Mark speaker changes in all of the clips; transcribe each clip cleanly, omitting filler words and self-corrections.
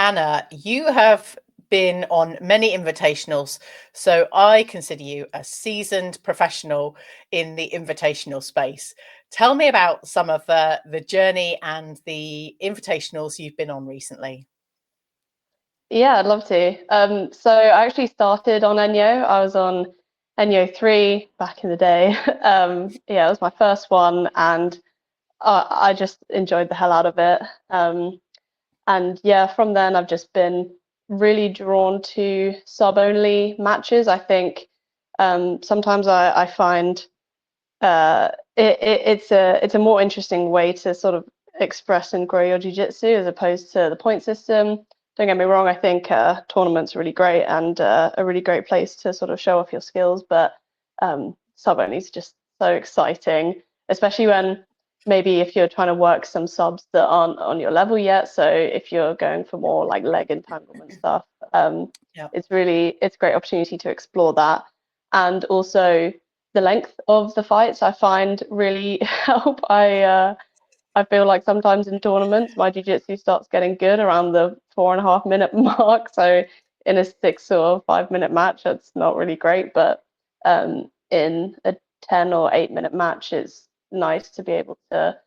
Speaker 1: Anna, you have been on many invitationals, so I consider you a seasoned professional in the invitational space. Tell me about some of the journey and the invitationals you've been on recently.
Speaker 2: Yeah, I'd love to. So I actually started on Enyo. I was on Enyo 3 back in the day. Yeah, it was my first one, and I just enjoyed the hell out of it. And yeah, from then I've just been really drawn to sub-only matches. I think sometimes I find it's a more interesting way to sort of express and grow your jiu-jitsu as opposed to the point system. Don't get me wrong, I think tournaments are really great and a really great place to sort of show off your skills, but sub-only is just so exciting, especially when maybe if you're trying to work some subs that aren't on your level yet. So if you're going for more like leg entanglement stuff, it's a great opportunity to explore that. And also the length of the fights I find really help. I feel like sometimes in tournaments my jiu-jitsu starts getting good around the 4.5 minute mark. So in a 6 or 5 minute match, that's not really great. But in a 10 or 8 minute match, it's nice to be able to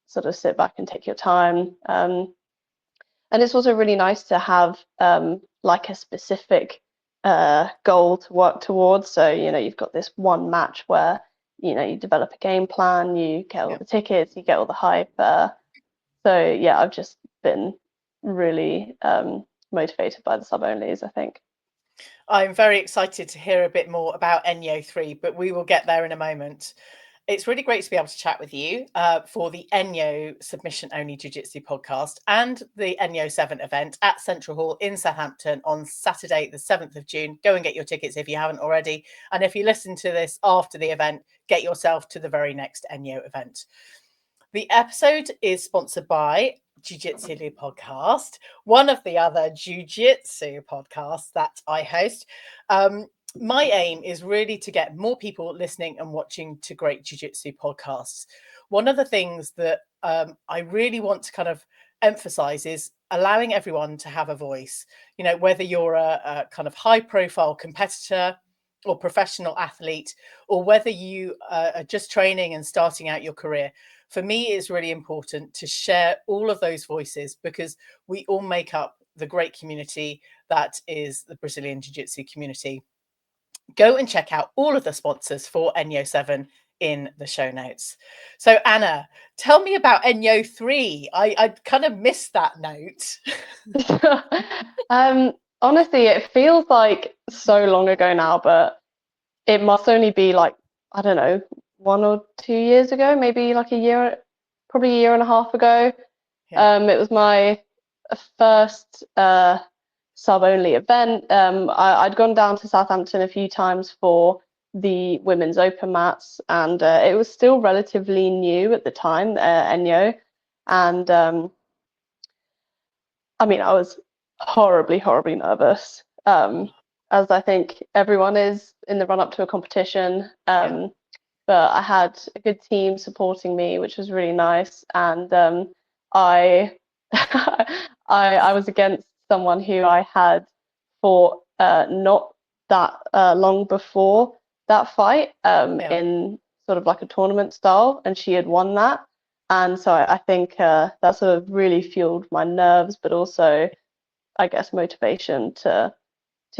Speaker 2: sort of sit back and take your time. And it's also really nice to have like a specific goal to work towards. So, you've got this one match where, you develop a game plan, you get all the tickets, you get all the hype. So, yeah, I've just been really motivated by the sub-onlys, I think.
Speaker 1: I'm very excited to hear a bit more about Enyo 3, but we will get there in a moment. It's really great to be able to chat with you for the Enyo Submission Only Jiu-Jitsu podcast and the Enyo 7 event at Central Hall in Southampton on Saturday, the 7th of June. Go and get your tickets if you haven't already. And if you listen to this after the event, get yourself to the very next Enyo event. The episode is sponsored by Jiu Jitsu Lou Podcast, one of the other Jiu Jitsu podcasts that I host. My aim is really to get more people listening and watching to great jiu-jitsu podcasts. One of the things that I really want to kind of emphasize is allowing everyone to have a voice. Whether you're a kind of high-profile competitor or professional athlete, or whether you are just training and starting out your career, for me, it's really important to share all of those voices because we all make up the great community that is the Brazilian Jiu-Jitsu community. Go and check out all of the sponsors for Enyo 7 in the show notes. So Anna, tell me about Enyo 3. I kind of missed that note.
Speaker 2: Honestly, it feels like so long ago now, but it must only be like, I don't know, 1 or 2 years ago, maybe like probably a year and a half ago. It was my first sub-only event. I'd gone down to Southampton a few times for the women's open mats, and it was still relatively new at the time, Enyo. And I mean, I was horribly, horribly nervous, as I think everyone is in the run-up to a competition. But I had a good team supporting me, which was really nice. And I I was against someone who I had fought not that long before that fight in sort of like a tournament style, and she had won that. And so I think that sort of really fueled my nerves, but also, I guess, motivation to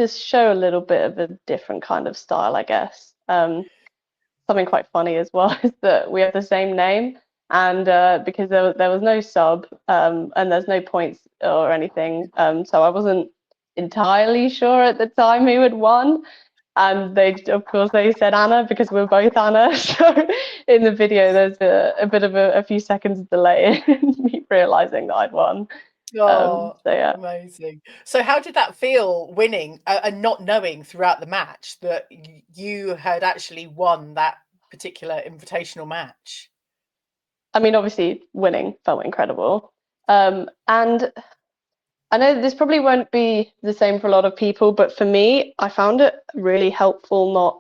Speaker 2: show a little bit of a different kind of style, I guess. Something quite funny as well is that we have the same name, and because there was no sub and there's no points or anything, so I wasn't entirely sure at the time who had won. And of course they said Anna because we're both Anna. So in the video there's a bit of a few seconds delay in me realizing that I'd won.
Speaker 1: So yeah, amazing. So how did that feel, winning and not knowing throughout the match that you had actually won that particular invitational match?
Speaker 2: I mean, obviously winning felt incredible. And I know this probably won't be the same for a lot of people, but for me, I found it really helpful not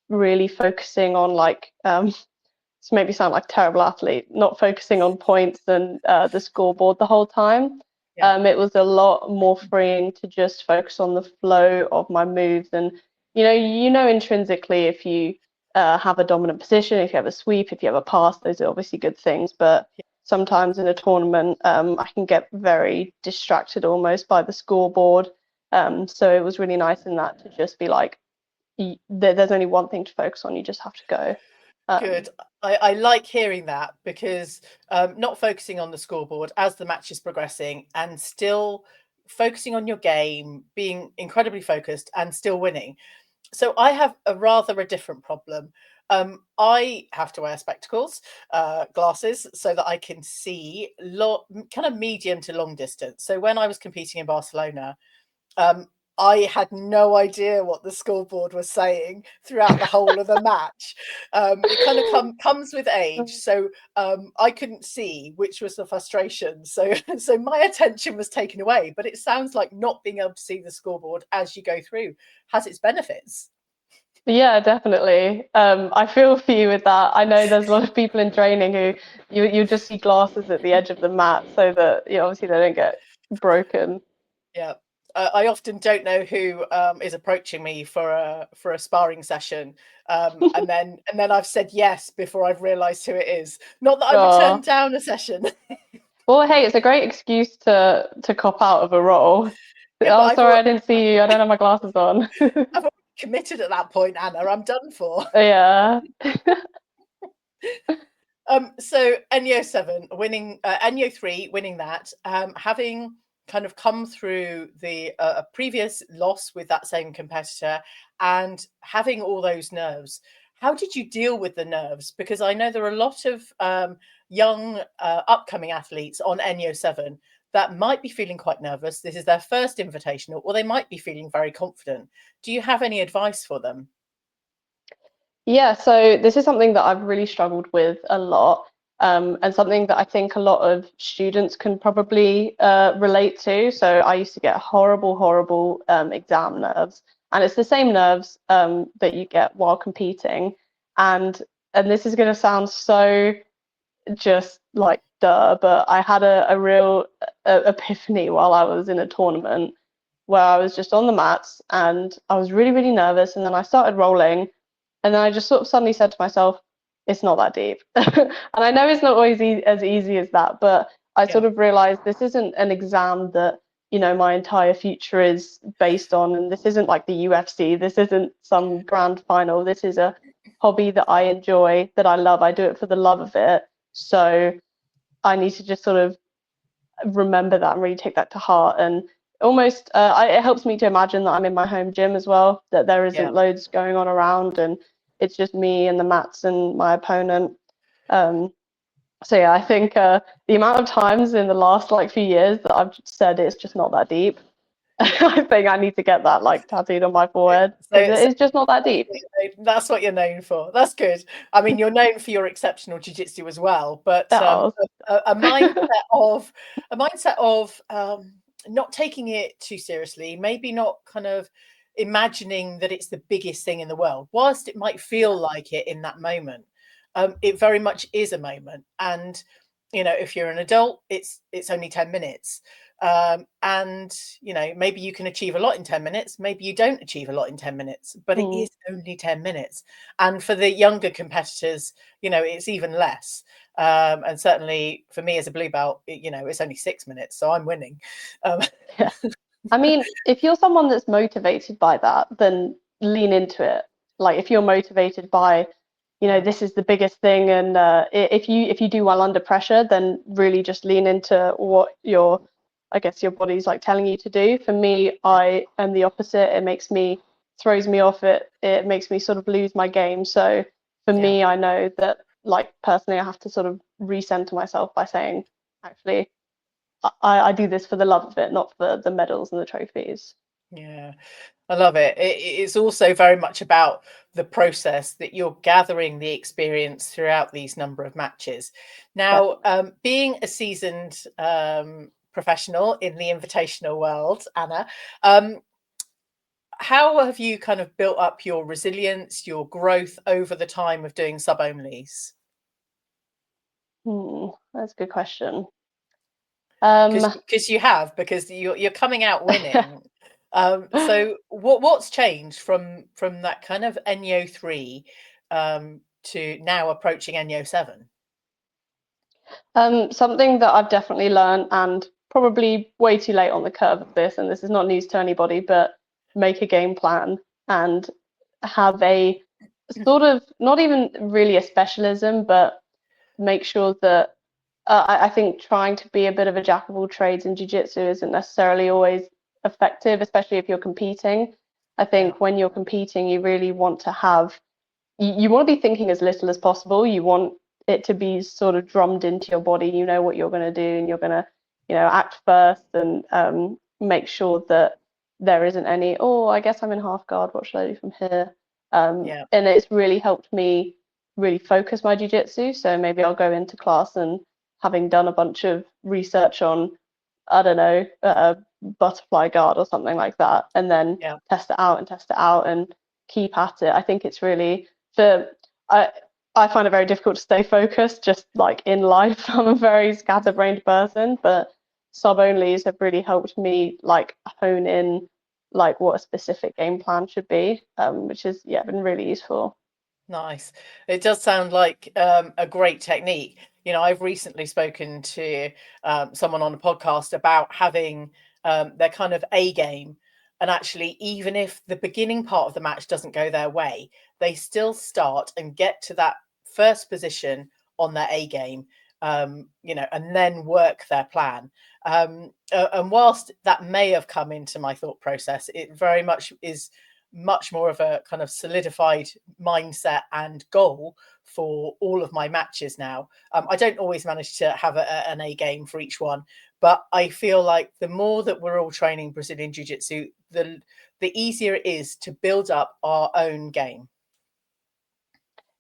Speaker 2: really focusing on like, this made me sound like a terrible athlete, not focusing on points and the scoreboard the whole time. It was a lot more freeing to just focus on the flow of my moves. And you know intrinsically if you have a dominant position, if you have a sweep, if you have a pass, those are obviously good things. But sometimes in a tournament, I can get very distracted almost by the scoreboard. So it was really nice in that to just be like, there's only one thing to focus on. You just have to go.
Speaker 1: Good. I like hearing that, because not focusing on the scoreboard as the match is progressing and still focusing on your game, being incredibly focused and still winning. So I have a different problem. I have to wear spectacles, glasses, so that I can see kind of medium to long distance. So when I was competing in Barcelona, I had no idea what the scoreboard was saying throughout the whole of the match. It kind of comes with age, so I couldn't see, which was the frustration. So, so my attention was taken away. But it sounds like not being able to see the scoreboard as you go through has its benefits.
Speaker 2: Yeah, definitely. I feel for you with that. I know there's a lot of people in training who you just see glasses at the edge of the mat so that obviously they don't get broken.
Speaker 1: Yeah. I often don't know who is approaching me for a sparring session, and then I've said yes before I've realised who it is. Not that I would turn
Speaker 2: Oh.
Speaker 1: down a session.
Speaker 2: Well, hey, it's a great excuse to cop out of a role.
Speaker 1: Yeah, but
Speaker 2: Oh, sorry, I didn't see you. I don't have my glasses on.
Speaker 1: I've already committed at that point, Anna. I'm done for.
Speaker 2: Yeah.
Speaker 1: So Enyo 7 winning, Enyo 3 winning that, having kind of come through the a previous loss with that same competitor, and having all those nerves. How did you deal with the nerves? Because I know there are a lot of young upcoming athletes on Enyo 7 that might be feeling quite nervous. This is their first invitational, or they might be feeling very confident. Do you have any advice for them?
Speaker 2: Yeah, so this is something that I've really struggled with a lot, and something that I think a lot of students can probably relate to. So I used to get horrible, horrible exam nerves, and it's the same nerves that you get while competing. And this is going to sound so just like duh, but I had a real epiphany while I was in a tournament where I was just on the mats and I was really, really nervous, and then I started rolling. And then I just sort of suddenly said to myself, it's not that deep. And I know it's not always as easy as that, but I
Speaker 1: Yeah,
Speaker 2: sort of realized this isn't an exam that, my entire future is based on. And this isn't like the UFC. This isn't some grand final. This is a hobby that I enjoy, that I love. I do it for the love of it. So I need to just sort of remember that and really take that to heart. And almost, it helps me to imagine that I'm in my home gym as well, that there
Speaker 1: yeah.
Speaker 2: isn't loads going on around and it's just me and the mats and my opponent. So yeah, I think the amount of times in the last few years that I've said it's just not that deep, I think I need to get that tattooed on my forehead, because
Speaker 1: So
Speaker 2: it's just not that deep.
Speaker 1: that's what you're known for. That's good. I mean, you're known for your exceptional jiu-jitsu as well, but
Speaker 2: Oh.
Speaker 1: a mindset of not taking it too seriously, maybe not kind of imagining that it's the biggest thing in the world, whilst it might feel like it in that moment. It very much is a moment, and if you're an adult, it's only 10 minutes. And maybe you can achieve a lot in 10 minutes, maybe you don't achieve a lot in 10 minutes, but it
Speaker 2: Mm.
Speaker 1: is only 10 minutes. And for the younger competitors, it's even less. And certainly for me as a blue belt, it's only 6 minutes, so I'm winning.
Speaker 2: Yeah. I mean, if you're someone that's motivated by that, then lean into it. Like if you're motivated by,
Speaker 1: Yeah,
Speaker 2: this is the biggest thing, and if you do well under pressure, then really just lean into what I guess your body's telling you to do. For me,
Speaker 1: yeah,
Speaker 2: I am the opposite. It throws me off. It makes me sort of lose my game. So for
Speaker 1: yeah.
Speaker 2: me, I know that personally, I have to sort of recenter myself by saying, actually, I do this for the love of it, not for the medals and the trophies.
Speaker 1: Yeah, I love it. It's also very much about the process that you're gathering the experience throughout these number of matches. Now,
Speaker 2: Definitely.
Speaker 1: being a seasoned professional in the invitational world, Anna, um, how have you kind of built up your resilience, your growth over the time of doing sub onlys?
Speaker 2: That's a good question.
Speaker 1: Because you're coming out winning. So what's changed from that kind of Enyo 3 to now approaching Enyo 7?
Speaker 2: Something that I've definitely learned, and probably way too late on the curve of this, and this is not news to anybody, but make a game plan and have a sort of, not even really a specialism, but make sure that I think trying to be a bit of a jack of all trades in jiu-jitsu isn't necessarily always effective, especially if you're competing. I think when you're competing, you really want to have, you want to be thinking as little as possible. You want it to be sort of drummed into your body. You know what you're going to do, and you're going to, act first and make sure that there isn't any, oh, I guess I'm in half guard. What should I do from here? And it's really helped me really focus my jiu-jitsu. So maybe I'll go into class and having done a bunch of research on, I don't know, butterfly guard or something like that, and then test it out and keep at it. I think it's really, I find it very difficult to stay focused just like in life. I'm a very scatterbrained person, but sub-onlys have really helped me like hone in like what a specific game plan should be, which has been really useful.
Speaker 1: Nice. It does sound like a great technique. I've recently spoken to someone on a podcast about having their kind of A game. And actually, even if the beginning part of the match doesn't go their way, they still start and get to that first position on their A game, and then work their plan. And whilst that may have come into my thought process, it very much is much more of a kind of solidified mindset and goal for all of my matches now. I don't always manage to have an A game for each one, but I feel like the more that we're all training Brazilian Jiu-Jitsu, the easier it is to build up our own game.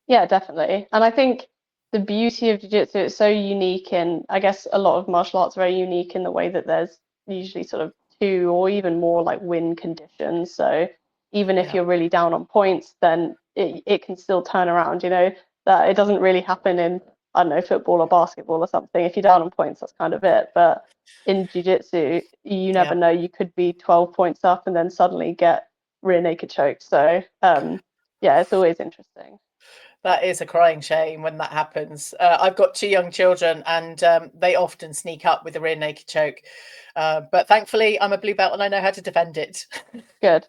Speaker 2: Yeah, definitely. And I think the beauty of Jiu-Jitsu, it's so unique, and I guess a lot of martial arts are very unique in the way that there's usually sort of 2 or even more like win conditions. So even if you're really down on points, then it can still turn around, that it doesn't really happen in, I don't know, football or basketball or something. If you're down on points, that's kind of it. But in jiu-jitsu, you never know. You could be 12 points up and then suddenly get rear naked choked. So it's always interesting.
Speaker 1: That is a crying shame when that happens. I've got 2 young children, and they often sneak up with a rear naked choke. But thankfully, I'm a blue belt and I know how to defend it.
Speaker 2: Good.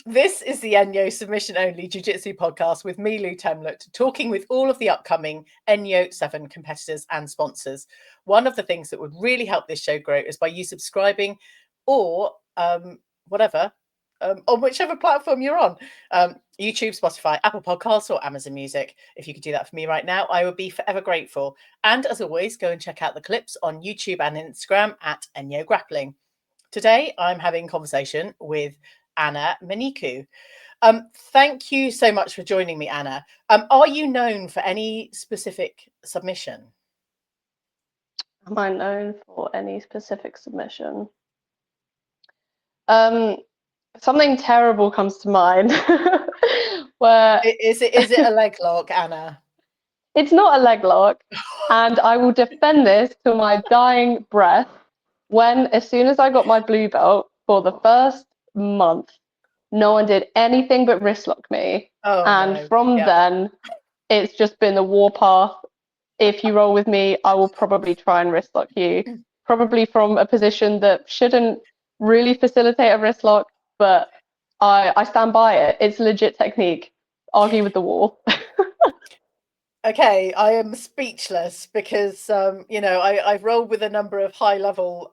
Speaker 1: This is the Enyo Submission Only Jiu-Jitsu podcast with me, Lou Temlett, talking with all of the upcoming E007 competitors and sponsors. One of the things that would really help this show grow is by you subscribing or whatever, on whichever platform you're on. YouTube, Spotify, Apple Podcasts, or Amazon Music. If you could do that for me right now, I would be forever grateful. And as always, go and check out the clips on YouTube and Instagram at Enyo Grappling. Today, I'm having a conversation with Anna Menikou. Thank you so much for joining me, Anna. Are you known for any specific submission?
Speaker 2: Am I known for any specific submission? Something terrible comes to mind. Where
Speaker 1: is it a leg lock, Anna?
Speaker 2: It's not a leg lock, and I will defend this to my dying breath. As soon as I got my blue belt, for the first month, no one did anything but wrist lock me. From then, it's just been the warpath. If you roll with me, I will probably try and wrist lock you, probably from a position that shouldn't really facilitate a wrist lock, but I stand by it. It's a legit technique. Argue with the wall.
Speaker 1: Okay, I am speechless because, I've rolled with a number of high-level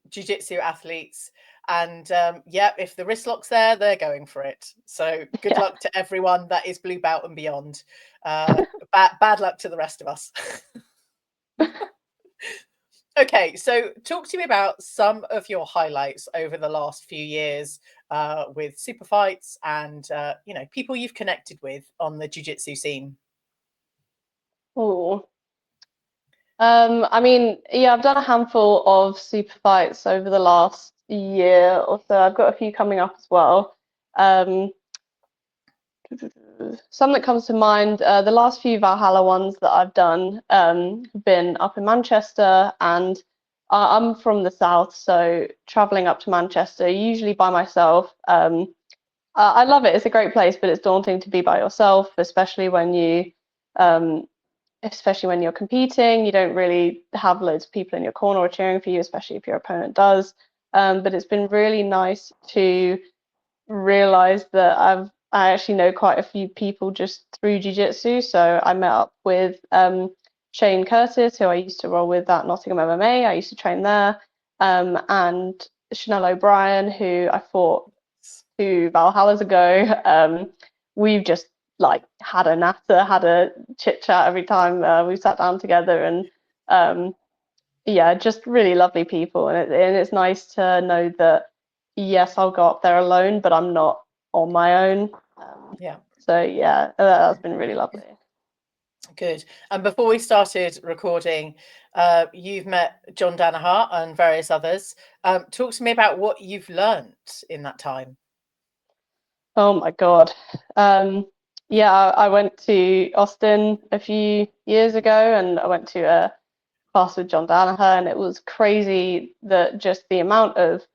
Speaker 1: jiu-jitsu athletes, and if the wrist lock's there, they're going for it. So good luck to everyone that is blue belt and beyond. Bad luck to the rest of us. Okay, so talk to me about some of your highlights over the last few years with super fights and people you've connected with on the jiu-jitsu scene.
Speaker 2: Oh, I've done a handful of super fights over the last year or so. I've got a few coming up as well. some that comes to mind, the last few Valhalla ones that I've done have been up in Manchester, and I'm from the south, so traveling up to Manchester, usually by myself. I love it. It's a great place, but it's daunting to be by yourself, um, especially when you're competing. You don't really have loads of people in your corner or cheering for you, especially if your opponent does. But it's been really nice to realize that I actually know quite a few people just through jiu-jitsu. So I met up with Shane Curtis, who I used to roll with at Nottingham MMA. I used to train there, and Chanel O'Brien, who I fought 2 Valhallas ago. We've just like had a natter, had a chit chat every time we sat down together, and yeah, just really lovely people, and it's nice to know that yes, I'll go up there alone, but I'm not on my own.
Speaker 1: Yeah.
Speaker 2: So yeah, that's been really lovely.
Speaker 1: Good. And before we started recording, you've met John Danaher and various others. Talk to me about what you've learnt in that time.
Speaker 2: Oh my God. Yeah, I went to Austin a few years ago, and I went to a class with John Danaher, and it was crazy that just the amount of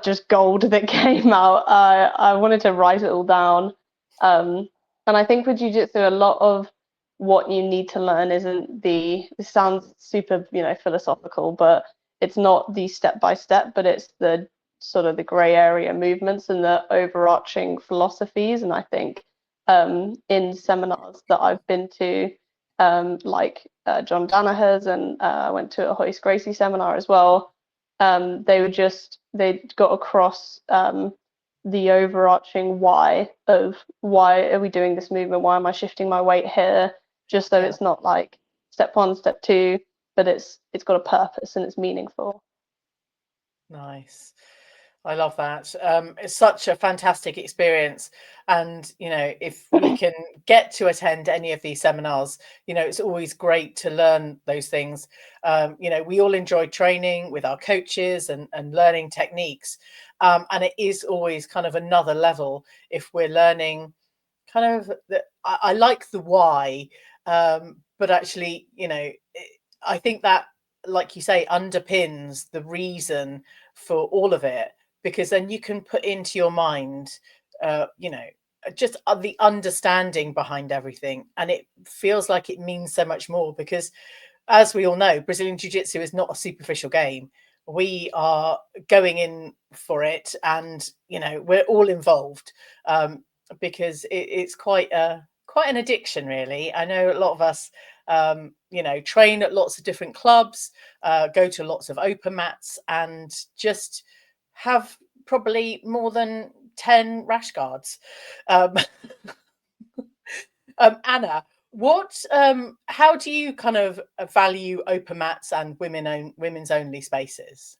Speaker 2: just gold that came out. I wanted to write it all down. And I think with jiu-jitsu, a lot of what you need to learn isn't this sounds super, philosophical, but it's not the step by step, but it's the sort of the gray area movements and the overarching philosophies. And I think in seminars that I've been to, like John Danaher's, and I went to a Hoist Gracie seminar as well. They got across the overarching why are we doing this movement? Why am I shifting my weight here? Just so it's not like step 1, step 2, but it's got a purpose and it's meaningful.
Speaker 1: Nice. I love that. It's such a fantastic experience. And, if we can get to attend any of these seminars, it's always great to learn those things. We all enjoy training with our coaches and learning techniques. And it is always kind of another level if we're learning kind of I like the why, but actually, I think that, like you say, underpins the reason for all of it, because then you can put into your mind, just the understanding behind everything, and it feels like it means so much more, because as we all know, Brazilian Jiu-Jitsu is not a superficial game. We are going in for it, and we're all involved, because it's quite an addiction, really. I know a lot of us train at lots of different clubs, go to lots of open mats, and just have probably more than 10 rash guards. Anna, how do you kind of value open mats and women's only spaces?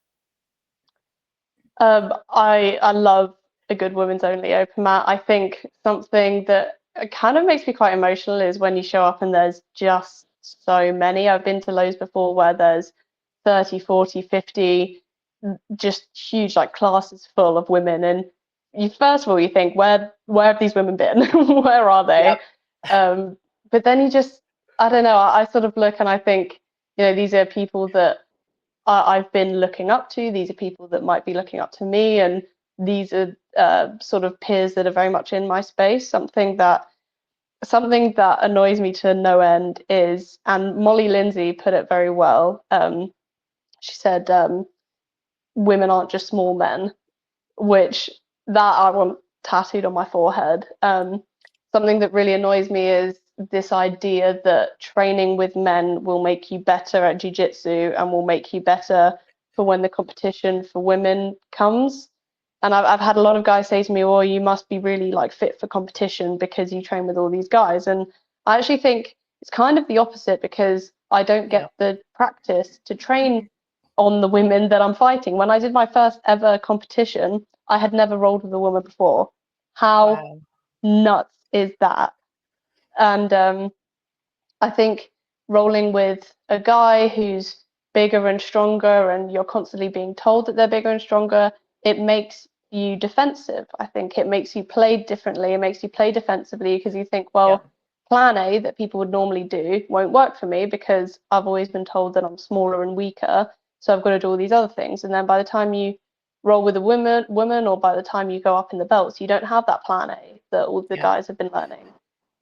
Speaker 2: I love a good women's only open mat. I think something that kind of makes me quite emotional is when you show up and there's just so many. I've been to loads before where there's 30, 40, 50, just huge like classes full of women, and first of all you think, where have these women been? Where are they? Yep. But then I don't know, I sort of look and I think, these are people that I've been looking up to. These are people that might be looking up to me, and these are sort of peers that are very much in my space. Something that annoys me to no end is, and Molly Lindsay put it very well. She said, "Women aren't just small men," which that I want tattooed on my forehead. Something that really annoys me is this idea that training with men will make you better at jiu-jitsu and will make you better for when the competition for women comes. And I've had a lot of guys say to me, "Oh, you must be really like fit for competition because you train with all these guys." And I actually think it's kind of the opposite, because I don't get the practice to train on the women that I'm fighting. When I did my first ever competition, I had never rolled with a woman before. How nuts is that? And I think rolling with a guy who's bigger and stronger, and you're constantly being told that they're bigger and stronger, it makes you defensive. I think it makes you play differently. It makes you play defensively because you think, well, plan A that people would normally do won't work for me because I've always been told that I'm smaller and weaker. So I've got to do all these other things. And then by the time you roll with a woman, or by the time you go up in the belts, you don't have that plan A that all the guys have been learning.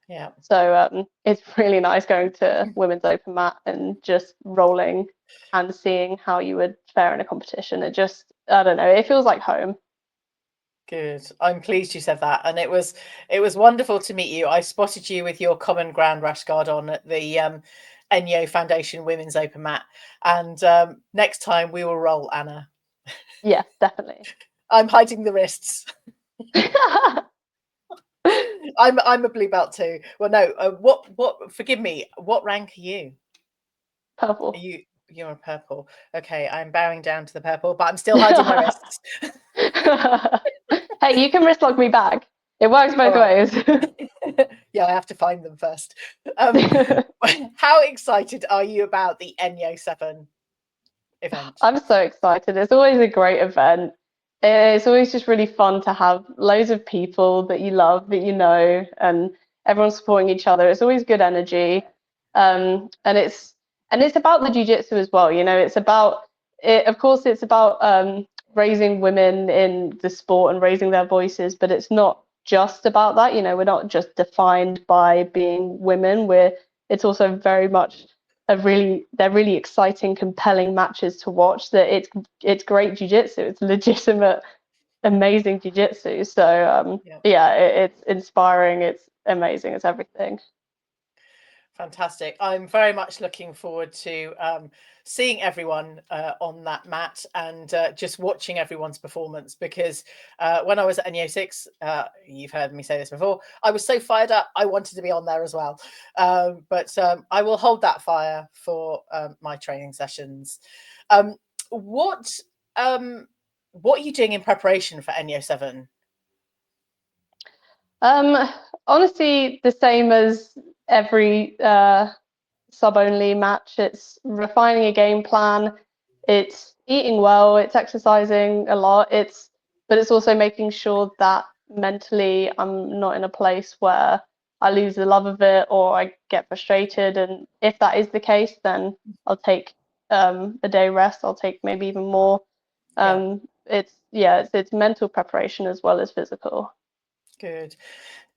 Speaker 1: Yeah.
Speaker 2: So it's really nice going to women's open mat and just rolling and seeing how you would fare in a competition. It just, I don't know, it feels like home.
Speaker 1: Good. I'm pleased you said that. And it was wonderful to meet you. I spotted you with your common ground rash guard on at the Enyo Foundation Women's Open Mat. And next time we will roll, Anna.
Speaker 2: Yeah, definitely.
Speaker 1: I'm hiding the wrists. I'm a blue belt too. Well, no. What? Forgive me. What rank are you?
Speaker 2: Purple.
Speaker 1: You're a purple. Okay, I'm bowing down to the purple, but I'm still hiding my wrists.
Speaker 2: Hey, you can wrist lock me back. It works both ways.
Speaker 1: Yeah, I have to find them first. How excited are you about the E007 event?
Speaker 2: I'm so excited. It's always a great event. It's always just really fun to have loads of people that you love, that you know, and everyone supporting each other. It's always good energy. And it's about the jiu-jitsu as well. You know, it's about it, of course, it's about raising women in the sport and raising their voices, but it's not just about that. You know, we're not just defined by being women. It's also very much they're really exciting, compelling matches to watch. That it's great jiu-jitsu. It's legitimate, amazing jiu-jitsu. So it's inspiring. It's amazing. It's everything.
Speaker 1: Fantastic. I'm very much looking forward to seeing everyone on that mat and just watching everyone's performance, because when I was at E006, you've heard me say this before, I was so fired up, I wanted to be on there as well. But I will hold that fire for my training sessions. What are you doing in preparation for E007?
Speaker 2: Honestly, the same as every sub-only match. It's refining a game plan. It's eating well. It's exercising a lot. But it's also making sure that mentally I'm not in a place where I lose the love of it or I get frustrated. And if that is the case, then I'll take a day rest. I'll take maybe even more. It's mental preparation as well as physical.
Speaker 1: Good.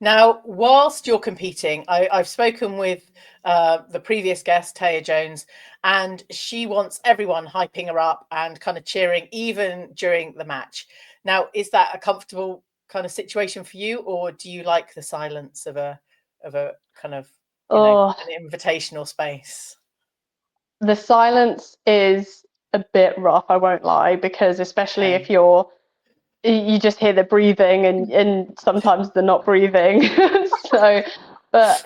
Speaker 1: Now, whilst you're competing, I've spoken with the previous guest, Taya Jones, and she wants everyone hyping her up and kind of cheering even during the match. Now, is that a comfortable kind of situation for you, or do you like the silence of a kind of an invitational space?
Speaker 2: The silence is a bit rough, I won't lie, because especially if you just hear the breathing and sometimes they're not breathing. But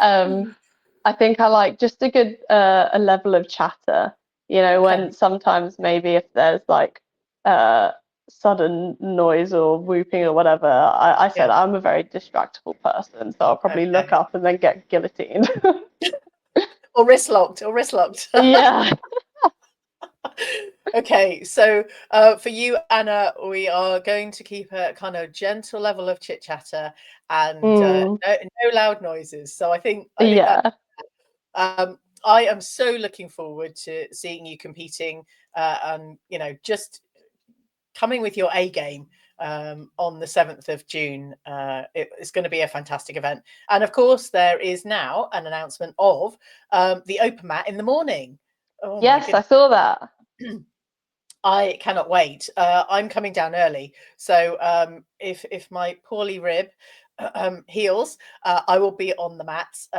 Speaker 2: I think I like just a good a level of chatter, you know, when sometimes maybe if there's like sudden noise or whooping or whatever, I said I'm a very distractible person, so I'll probably look up and then get guillotined.
Speaker 1: or wrist locked.
Speaker 2: Yeah.
Speaker 1: Okay, so for you, Anna, we are going to keep a kind of gentle level of chit chatter and no loud noises. So I think that, I am so looking forward to seeing you competing and just coming with your A game on the 7th of June. It's going to be a fantastic event, and of course there is now an announcement of the open mat in the morning.
Speaker 2: Oh, yes, I saw that.
Speaker 1: I cannot wait. I'm coming down early, so if my poorly rib heals, I will be on the mats.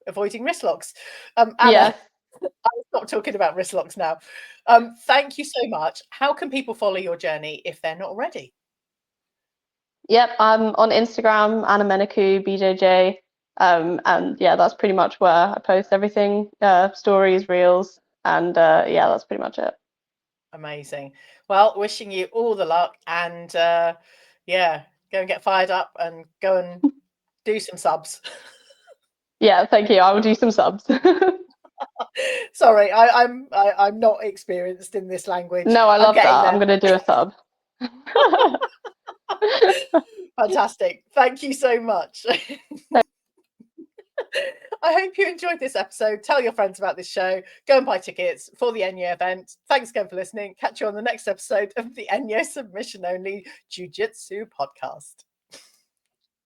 Speaker 1: Avoiding wrist locks. Anna, I'll stop talking about wrist locks now. Thank you so much. How can people follow your journey if they're not already?
Speaker 2: Yep, I'm on Instagram, Anna Menikou, BJJ. And yeah, that's pretty much where I post everything, stories, reels, and that's pretty much it.
Speaker 1: Amazing. Well, wishing you all the luck, and go and get fired up and go and do some subs.
Speaker 2: Yeah, thank you. I will do some subs.
Speaker 1: Sorry, I'm not experienced in this language.
Speaker 2: No, I love that. I'm going to do a sub.
Speaker 1: Fantastic. Thank you so much. I hope you enjoyed this episode. Tell your friends about this show. Go and buy tickets for the Enyo event. Thanks again for listening. Catch you on the next episode of the Enyo Submission Only Jiu Jitsu Podcast.